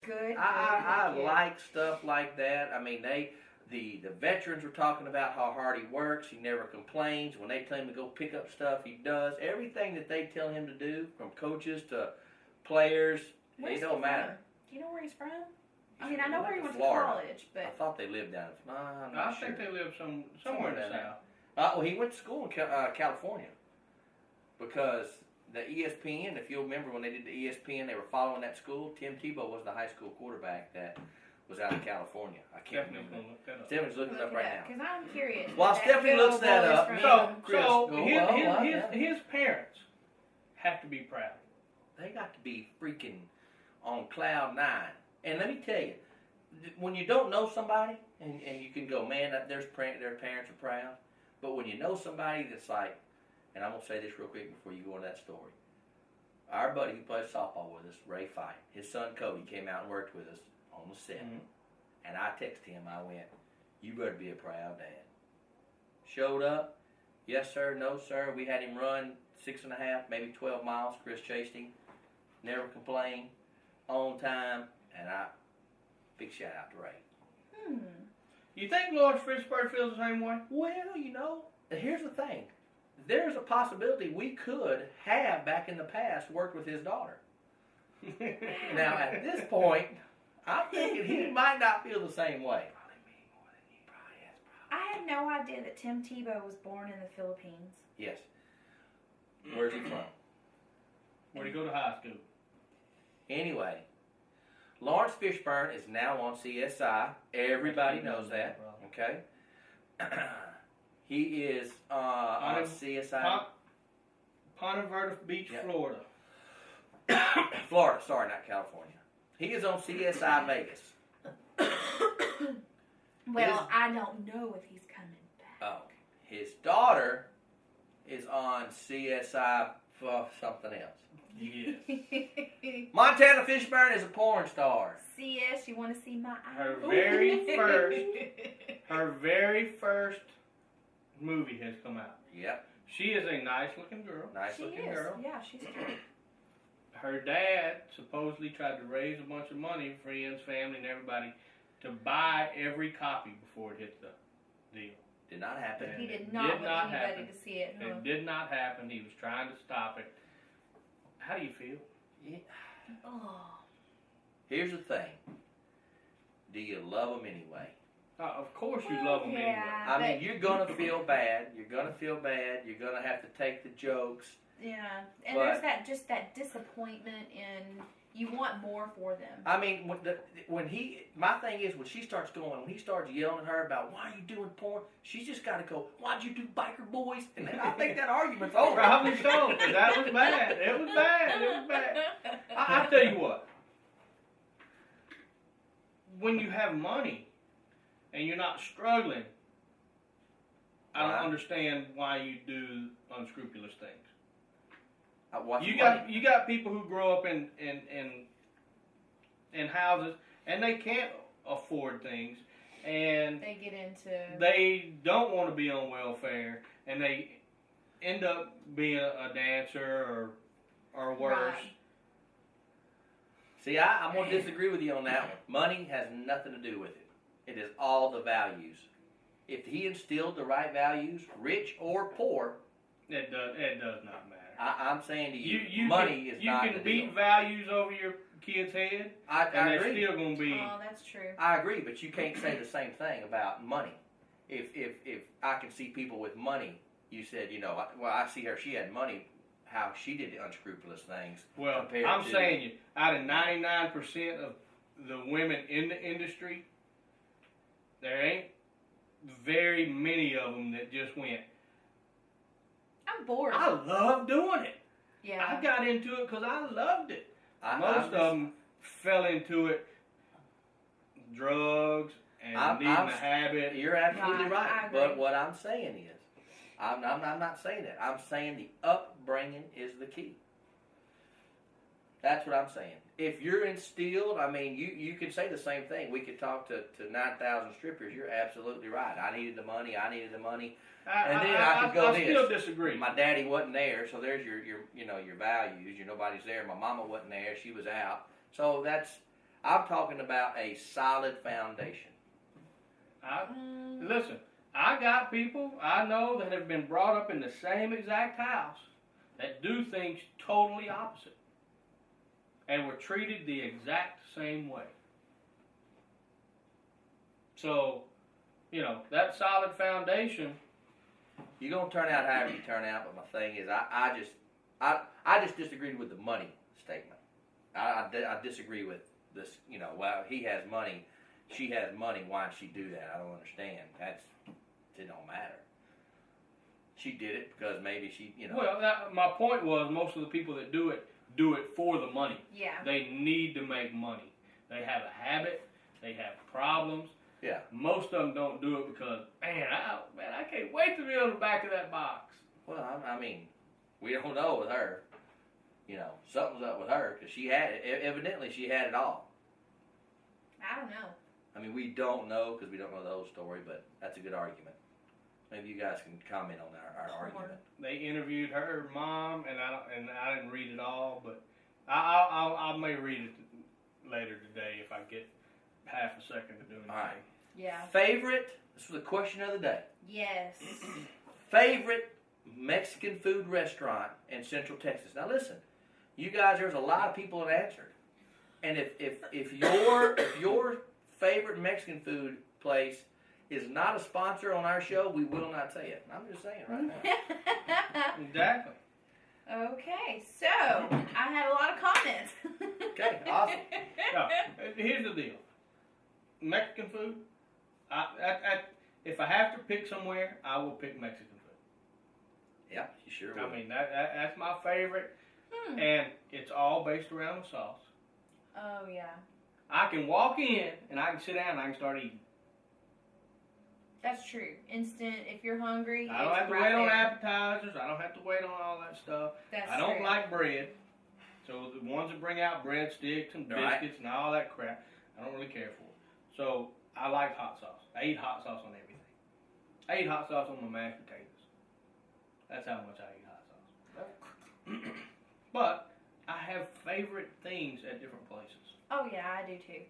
Good. I like stuff like that. I mean, the veterans were talking about how hard he works. He never complains. When they tell him to go pick up stuff, he does. Everything that they tell him to do, from coaches to players, Where's it don't he matter. from? Do you know where he's from? I mean, I know where he went to Florida. college, but I thought they lived down. I'm not I sure. think they live somewhere in the down there. south. Well, he went to school in California because the ESPN. If you'll remember when they did the ESPN, they were following that school. Tim Tebow was the high school quarterback that was out of California. I can't Stephanie's remember. gonna look that up. Stephanie's looking it up right now. Because I'm curious. While where Stephanie good looks old that boy is up, from. So Chris, his parents have to be proud. They got to be freaking on cloud nine. And let me tell you, when you don't know somebody, and you can go, man, their parents are proud. But when you know somebody that's like, and I'm going to say this real quick before you go into that story. Our buddy who plays softball with us, Ray Fight, his son Cody came out and worked with us on the set. Mm-hmm. And I texted him, I went, you better be a proud dad. Showed up, yes sir, no sir. We had him run 6.5, maybe 12 miles. Chris chased him, never complained, on time, and big shout out to Ray. You think Lawrence Fishburne feels the same way? Well, here's the thing. There's a possibility we could have, back in the past, worked with his daughter. Now, at this point, I'm thinking he might not feel the same way. I had no idea that Tim Tebow was born in the Philippines. Yes. Where's he from? Where'd he go to high school? Anyway, Lawrence Fishburne is now on CSI. Everybody knows that. Okay? He is on CSI. Ponte Verde Beach, Yep. Florida. Florida, sorry, not California. He is on CSI Vegas. Well, I don't know if he's coming back. Oh, his daughter is on CSI for something else. Yes. Montana Fishburne is a porn star. CS, you want to see my eye? Her very first movie has come out. Yep, She is a nice looking girl. nice looking girl. Yeah, she's cute. Her dad supposedly tried to raise a bunch of money, friends, family, and everybody, to buy every copy before it hit the deal. Did not happen. He It did not did want not anybody happen. to see it. Huh? It did not happen. He was trying to stop it. How do you feel? Yeah. Oh. Here's the thing. Do you love them anyway? Of course you Well, love them yeah. anyway. I mean, you're gonna feel bad. You're gonna feel bad. You're gonna have to take the jokes. Yeah, and But- there's that disappointment, and you want more for them. I mean, my thing is when he starts yelling at her about why are you doing porn, she's just got to go, why'd you do Biker Boys? And then I think that argument's over. Probably so, 'cause that was bad. It was bad. It was bad. I'll tell you what. When you have money and you're not struggling, I don't understand why you do unscrupulous things. You got people who grow up in houses and they can't afford things, and They get into. they don't want to be on welfare, and they end up being a dancer or worse. Right. See, I'm going to disagree with you on that one. Money has nothing to do with it. It is all the values. If he instilled the right values, rich or poor, It does not matter. I'm saying to you, You money is not You the can deal. beat values over your kid's head, I and they're agree. still going to be. Oh, that's true. I agree, but you can't say the same thing about money. If I can see people with money, you said, I see her, she had money, how she did the unscrupulous things. Well, compared I'm to- saying you, out of 99% of the women in the industry, there ain't very many of them that just went, I'm bored. I love doing it. Yeah. I got into it because I loved it. I'm Most just- of them fell into it, drugs and needing a habit. You're absolutely Right, right. I agree. But what I'm saying is, I'm not saying that. I'm saying the upbringing is the key. That's what I'm saying. If you're instilled, I mean, you could say the same thing. We could talk to 9,000 strippers. You're absolutely right. I needed the money. And then I could go I still disagree. My daddy wasn't there, so there's your values. Nobody's there. My mama wasn't there. She was out. So I'm talking about a solid foundation. Listen, I got people I know that have been brought up in the same exact house that do things totally opposite and were treated the exact same way. So, that solid foundation. You're gonna turn out however you turn out, but my thing is, I just disagreed with the money statement. I disagree with this. Well, he has money, she has money. Why did she do that? I don't understand. It don't matter. She did it because maybe she, Well, my point was most of the people that do it for the money. Yeah. They need to make money. They have a habit. They have problems. Yeah. Most of them don't do it because, I can't wait to be on the back of that box. Well, I mean, we don't know with her. Something's up with her because she had it. Evidently, she had it all. I don't know. I mean, we don't know because we don't know the whole story, but that's a good argument. Maybe you guys can comment on our argument. They interviewed her mom, and I didn't read it all, but I may read it later today if I get half a second to do anything. All right. Yeah. Favorite? This was the question of the day. Yes. Favorite Mexican food restaurant in Central Texas. Now listen, you guys, there's a lot of people that answered, and if your favorite Mexican food place is not a sponsor on our show, we will not say it. I'm just saying right now. Exactly. Okay, so I had a lot of comments. Okay, awesome. Now, here's the deal. Mexican food, if I have to pick somewhere, I will pick Mexican food. Yeah, you sure will. I mean, that's my favorite, and it's all based around the sauce. Oh, yeah. I can walk in, and I can sit down, and I can start eating. That's true. Instant, if you're hungry, I don't have to wait on appetizers. I don't have to wait on all that stuff. That's I don't true. like bread. So the ones that bring out breadsticks and biscuits and all that crap, I don't really care for. So I like hot sauce. I eat hot sauce on everything. I eat hot sauce on my mashed potatoes. That's how much I eat hot sauce. But I have favorite things at different places. Oh, yeah, I do too.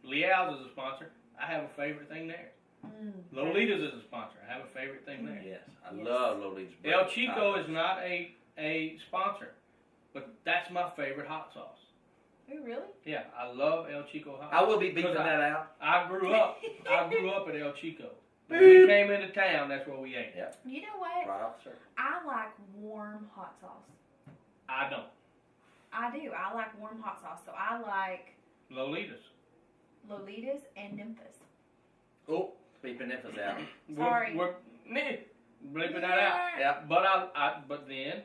Leal's is a sponsor. I have a favorite thing there. Lolita's is a sponsor. I have a favorite thing there. Yes, I love Lolita's. El Chico is not a sponsor, but that's my favorite hot sauce. Oh, really? Yeah, I love El Chico hot sauce. I will be beeping that out. I grew up at El Chico. When we came into town, that's where we ate. Yeah. You know what? Right off the circle. I like warm hot sauce. I don't. I do. I like warm hot sauce. So I like Lolita's and Memphis. Oh, beeping Memphis out. Sorry. We're bleeping that out. Yeah. But then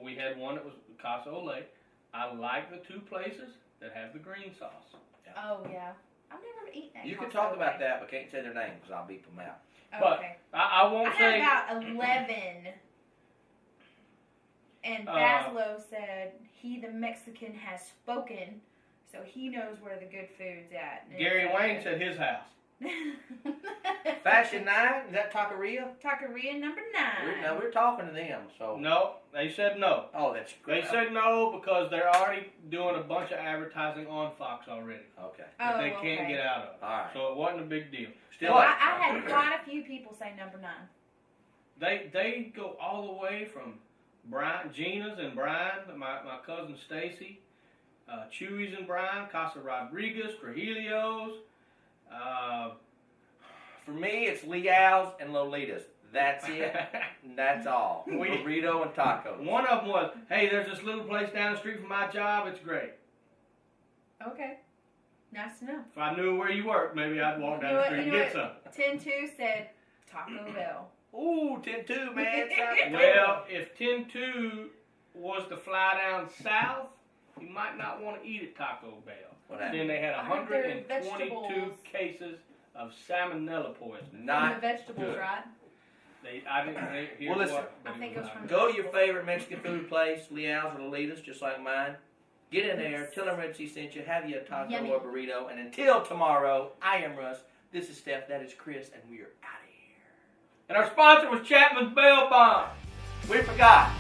we had one that was Casa Ole. I like the two places that have the green sauce. Yeah. Oh, yeah. I've never eaten that. You can talk about that, but can't say their name because I'll beep them out. Okay. But I won't say. I had about 11. And Baslo said, he, the Mexican, has spoken, so he knows where the good food's at. And Gary Wayne said his house. Fashion 9? Is that Taqueria? Taqueria number 9. Now we're talking to them, so. No, they said no. Oh, that's great. They said no because they're already doing a bunch of advertising on Fox already. Okay. That they can't get out of. All right. So it wasn't a big deal. Still, Well, I had quite a few people say number 9. They go all the way from Gina's and Brian, my cousin Stacy, Chewy's and Brian, Casa Rodriguez, Trujillo's. For me, it's Leal's and Lolita's. That's it. And that's all. Burrito and tacos. One of them was, hey, there's this little place down the street from my job. It's great. Okay. Nice to know. If I knew where you worked, maybe I'd walk down the street and get some. 10-2 said Taco Bell. Ooh, 10-2, man. Well, if 10-2 was to fly down south, you might not want to eat at Taco Bell. What happened? Then they had I heard their 122 vegetables. cases of salmonella poisoning. From Not the vegetables, good. right? I didn't hear Well, listen, what. I think it was from- Go to your favorite Mexican food place, Leal's or Lolita's, just like mine. Get in there, tell them Red Sea sent you, have you a taco Yummy. or burrito, and until tomorrow, I am Russ, this is Steph, that is Chris, and we are out of here. And our sponsor was Chapman's Bell Bomb. We forgot.